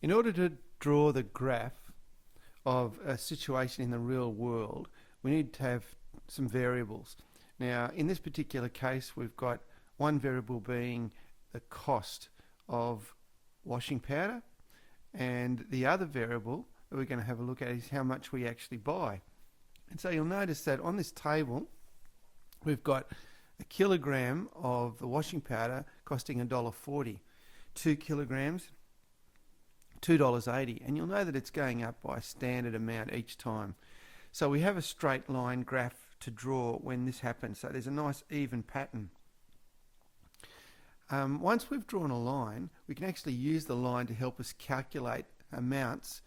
In order to draw the graph of a situation in the real world, we need to have some variables. Now, in this particular case, we've got one variable being the cost of washing powder, and the other variable that we're going to have a look at is how much we actually buy. And so you'll notice that on this table, we've got a kilogram of the washing powder costing $1.40, 2 kilograms, $2.80, and you'll know that it's going up by a standard amount each time. So we have a straight line graph to draw when this happens, so there's a nice even pattern. Once we've drawn a line, we can actually use the line to help us calculate amounts,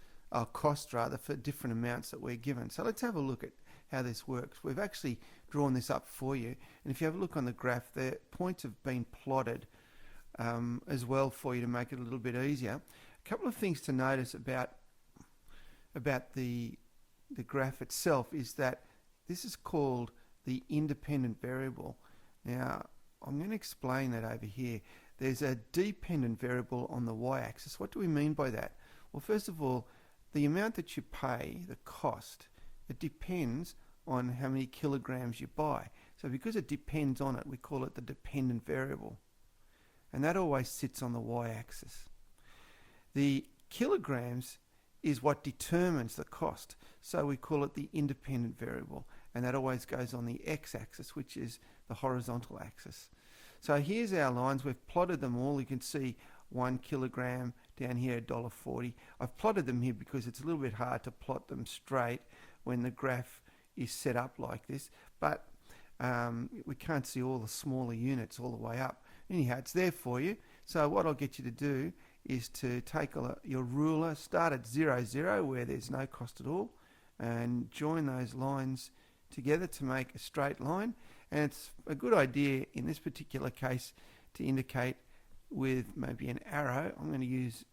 costs rather, for different amounts that we're given. So let's have a look at how this works. We've actually drawn this up for you, and if you have a look on the graph, the points have been plotted as well for you to make it a little bit easier. A couple of things to notice about the graph itself is that this is called the independent variable. Now, I'm going to explain that over here. There's a dependent variable on the y-axis. What do we mean by that? Well, first of all, the amount that you pay, the cost, it depends on how many kilograms you buy. So because it depends on it, we call it the dependent variable. And that always sits on the y-axis. The kilograms is what determines the cost. So we call it the independent variable. And that always goes on the x-axis, which is the horizontal axis. So here's our lines. We've plotted them all. You can see 1 kilogram down here, $1.40. I've plotted them here because it's a little bit hard to plot them straight when the graph is set up like this. But we can't see all the smaller units all the way up. Anyhow, it's there for you. So what I'll get you to do is to take your ruler, start at 0, 0, where there's no cost at all, and join those lines together to make a straight line. And it's a good idea in this particular case to indicate with maybe an arrow. I'm going to use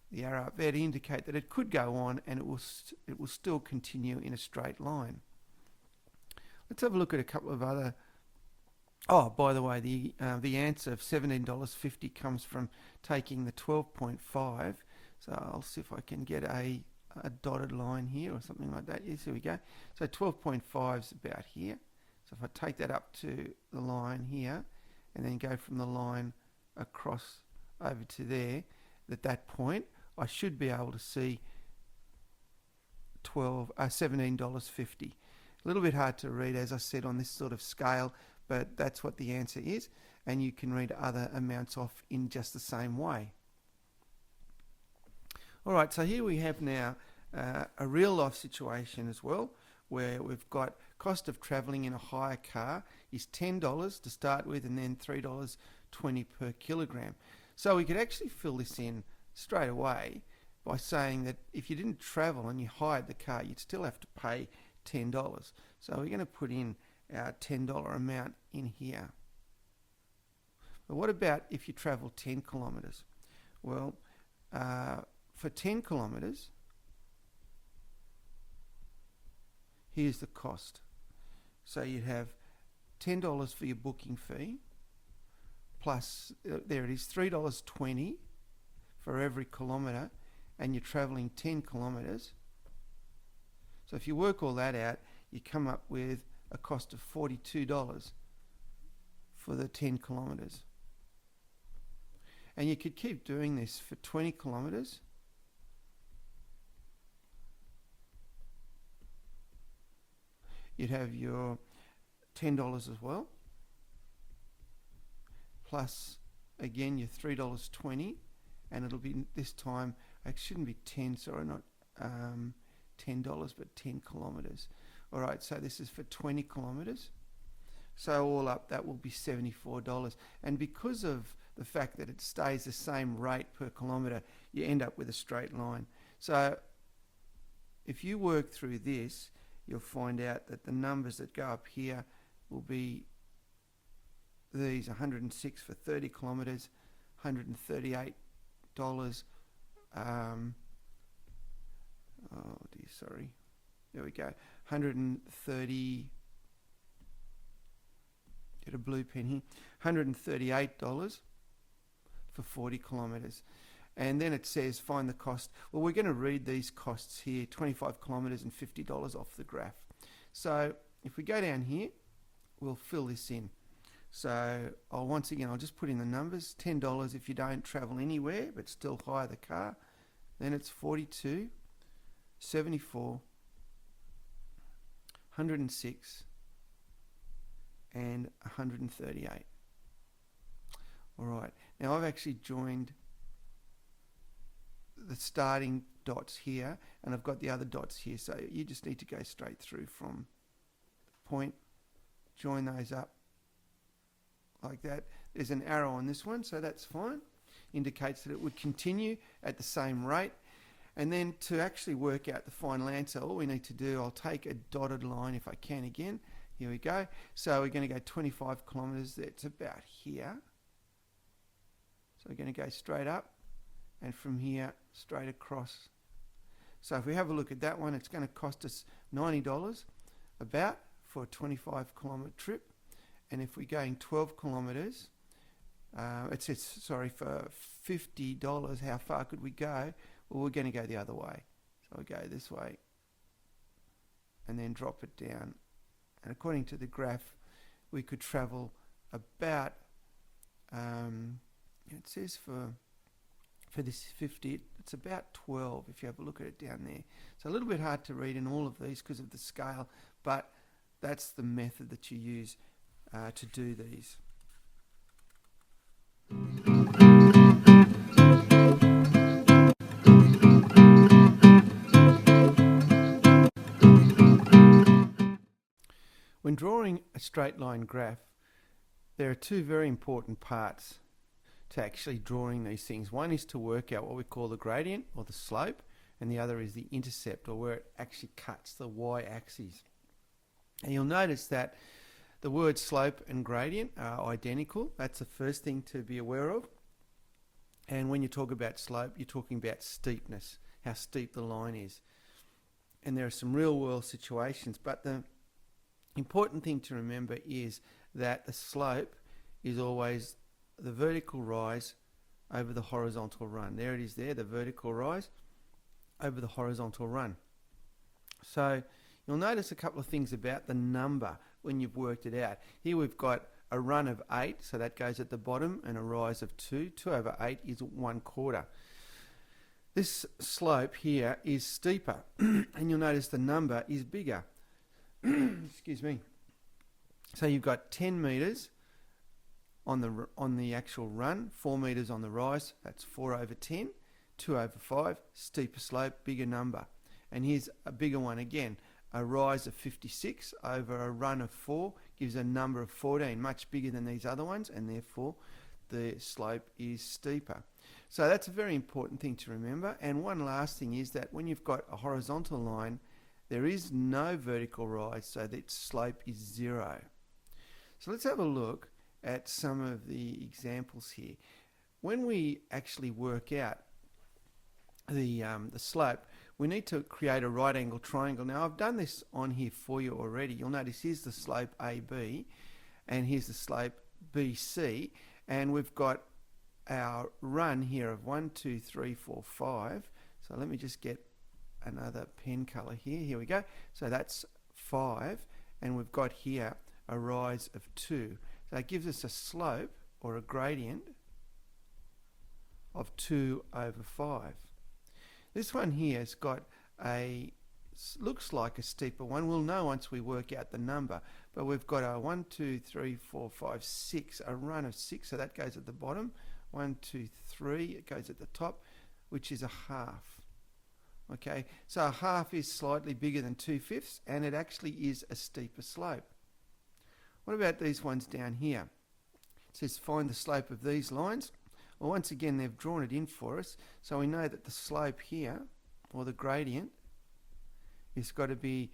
the arrow up there to indicate that it could go on and it will still continue in a straight line. Let's have a look at a couple of other. Oh, by the way, the answer of $17.50 comes from taking the 12.5. So I'll see if I can get a dotted line here or something like that. Yes, here we go. So 12.5 is about here. So if I take that up to the line here and then go from the line across over to there, at that point, I should be able to see $17.50. A little bit hard to read, as I said, on this sort of scale, but that's what the answer is, and you can read other amounts off in just the same way. Alright, so here we have now a real life situation as well, where we've got cost of travelling in a hire car is $10 to start with, and then $3.20 per kilogram. So we could actually fill this in straight away by saying that if you didn't travel and you hired the car, you'd still have to pay $10. So we're going to put in our $10 amount in here. But what about if you travel 10 kilometres? Well, for 10 kilometres, here's the cost. So you'd have $10 for your booking fee, plus, there it is, $3.20 for every kilometre, and you're travelling 10 kilometres. So if you work all that out, you come up with a cost of $42 for the 10 kilometres. And you could keep doing this for 20 kilometres. You'd have your $10 as well, plus again your $3.20, and it'll be this time, it shouldn't be 10, sorry, not $10, but 10 kilometres. Alright, so this is for 20 kilometres. So all up, that will be $74. And because of the fact that it stays the same rate per kilometre, you end up with a straight line. So if you work through this, you'll find out that the numbers that go up here will be these: 106 for 30 kilometres, $138. Oh dear, sorry. There we go. 130. Get a blue pen here. $138 for 40 kilometres. and then it says find the cost. Well, we're going to read these costs here, 25 kilometres and $50 off the graph. So if we go down here, we'll fill this in. So once again, I'll just put in the numbers. $10 if you don't travel anywhere but still hire the car. Then it's 42, 74, 106 and 138. Alright, now I've actually joined the starting dots here and I've got the other dots here, so you just need to go straight through from point, join those up like that. There's an arrow on this one, so that's fine. Indicates that it would continue at the same rate. And then to actually work out the final answer, all we need to do, I'll take a dotted line if I can again. Here we go. So we're going to go 25 kilometres. That's about here. So we're going to go straight up and from here straight across. So if we have a look at that one, it's going to cost us $90 about for a 25 kilometre trip. And if we're going 12 kilometres, it says, sorry, for $50, how far could we go? Well, we're going to go the other way. So we go this way and then drop it down. And according to the graph, we could travel about, it says for this 50, it's about 12 if you have a look at it down there. So a little bit hard to read in all of these because of the scale, but that's the method that you use to do these. When drawing a straight line graph, there are two very important parts to actually drawing these things. One is to work out what we call the gradient or the slope, and the other is the intercept, or where it actually cuts the y-axis. And you'll notice that the words slope and gradient are identical. That's the first thing to be aware of. And when you talk about slope, you're talking about steepness, how steep the line is. And there are some real world situations, but the important thing to remember is that the slope is always the vertical rise over the horizontal run. There it is there, the vertical rise over the horizontal run. So you'll notice a couple of things about the number when you've worked it out. Here we've got a run of 8, so that goes at the bottom, and a rise of 2. 2 over 8 is 1/4. This slope here is steeper, and you'll notice the number is bigger. Excuse me. So you've got 10 metres on the actual run, 4 metres on the rise. That's 4 over 10. 2 over 5, steeper slope, bigger number. And here's a bigger one again. A rise of 56 over a run of 4 gives a number of 14, much bigger than these other ones, and therefore the slope is steeper. So that's a very important thing to remember. And one last thing is that when you've got a horizontal line, there is no vertical rise, so that slope is 0. So let's have a look at some of the examples here. When we actually work out the slope, we need to create a right angle triangle. Now I've done this on here for you already. You'll notice here's the slope AB and here's the slope BC, and we've got our run here of 1, 2, 3, 4, 5. So let me just get another pen colour here. Here we go. So that's 5, and we've got here a rise of 2. So that gives us a slope or a gradient of 2 over 5. This one here has got looks like a steeper one. We'll know once we work out the number, but we've got a 1, 2, 3, 4, 5, 6, a run of 6, so that goes at the bottom. 1, 2, 3, it goes at the top, which is a half. Okay, so a half is slightly bigger than 2/5, and it actually is a steeper slope. What about these ones down here? It says find the slope of these lines. Well, once again, they've drawn it in for us, so we know that the slope here, or the gradient, is got to be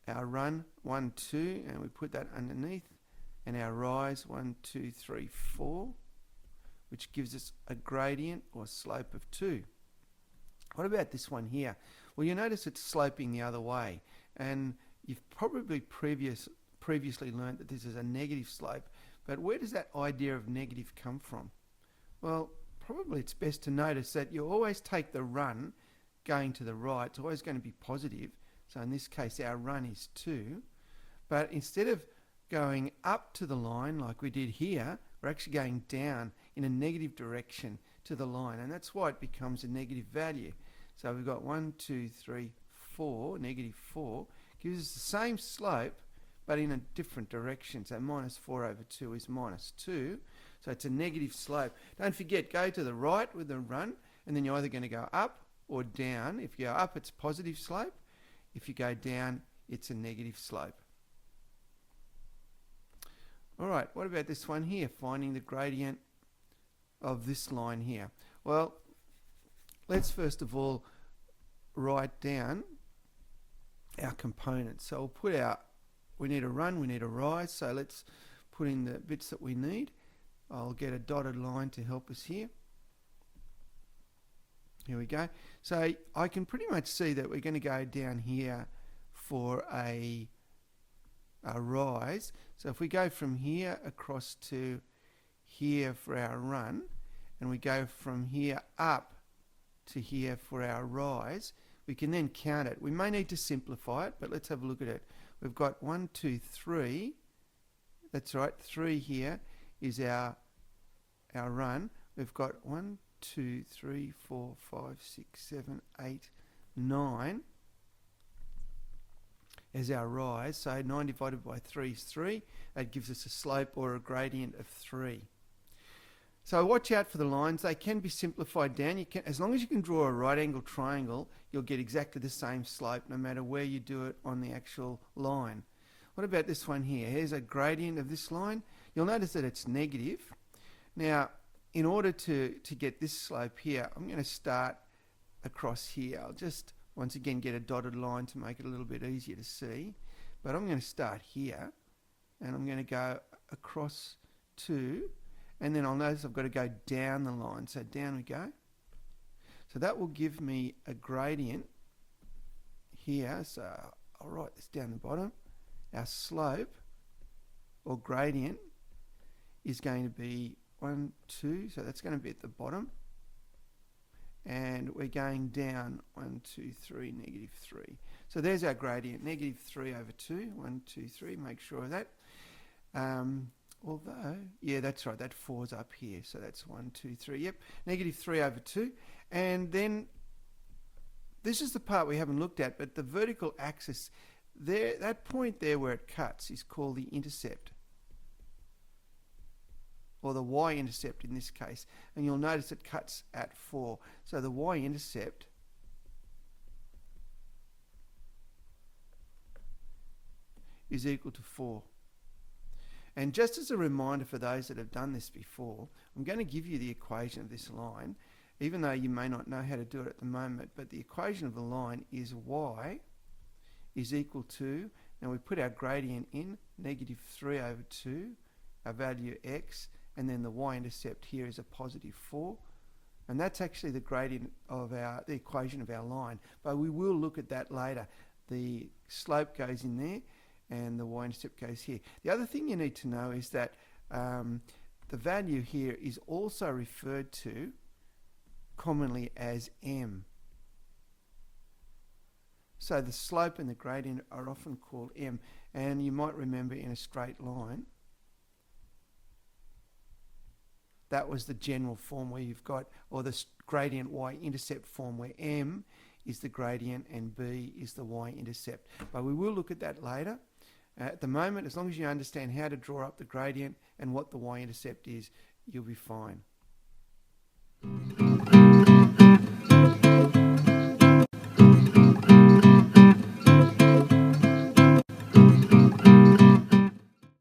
our run 1, 2, and we put that underneath, and our rise 1, 2, 3, 4, which gives us a gradient or slope of 2. What about this one here? Well, you notice it's sloping the other way, and you've probably previously learned that this is a negative slope, but where does that idea of negative come from? Well, probably it's best to notice that you always take the run going to the right. It's always going to be positive. So in this case, our run is 2. But instead of going up to the line like we did here, we're actually going down in a negative direction to the line. And that's why it becomes a negative value. So we've got 1, 2, 3, 4, negative 4. Gives us the same slope, but in a different direction. So minus 4 over 2 is minus 2. So it's a negative slope. Don't forget, go to the right with the run, and then you're either going to go up or down. If you go up, it's positive slope. If you go down, it's a negative slope. All right, what about this one here? Finding the gradient of this line here. Well, let's first of all write down our components. So we'll put we need a run, we need a rise. So let's put in the bits that we need. I'll get a dotted line to help us here. Here we go. So I can pretty much see that we're going to go down here for a rise. So if we go from here across to here for our run, and we go from here up to here for our rise, we can then count it. We may need to simplify it, but let's have a look at it. We've got 1, 2, 3. That's right, 3 here is our run. We've got 1, 2, 3, 4, 5, 6, 7, 8, 9 as our rise. So 9 divided by 3 is 3. That gives us a slope or a gradient of 3. So watch out for the lines. They can be simplified down. As long as you can draw a right angle triangle, you'll get exactly the same slope no matter where you do it on the actual line. What about this one here? Here's a gradient of this line. You'll notice that it's negative. Now, in order to get this slope here, I'm going to start across here. I'll just once again get a dotted line to make it a little bit easier to see. But I'm going to start here, and I'm going to go across to, and then I'll notice I've got to go down the line. So down we go. So that will give me a gradient here. So I'll write this down the bottom. Our slope or gradient is going to be 1, 2. So that's going to be at the bottom. And we're going down 1, 2, 3, negative 3. So there's our gradient, negative 3 over 2. 1, 2, 3, make sure of that. Although, yeah, that's right, that 4's up here. So that's 1, 2, 3. Yep, negative 3 over 2. And then this is the part we haven't looked at, but the vertical axis, there, that point there where it cuts is called the intercept, or the y-intercept in this case. And you'll notice it cuts at 4. So the y-intercept is equal to 4. And just as a reminder for those that have done this before, I'm going to give you the equation of this line, even though you may not know how to do it at the moment. But the equation of the line is y is equal to, now we put our gradient in, negative 3 over 2, our value x, and then the y-intercept here is a positive 4. And that's actually the gradient of the equation of our line. But we will look at that later. The slope goes in there, and the y-intercept goes here. The other thing you need to know is that the value here is also referred to commonly as m. So the slope and the gradient are often called m. And you might remember in a straight line, that was the general form where you've got, or the gradient y-intercept form where m is the gradient and b is the y-intercept. But we will look at that later. At the moment, as long as you understand how to draw up the gradient and what the y-intercept is, you'll be fine.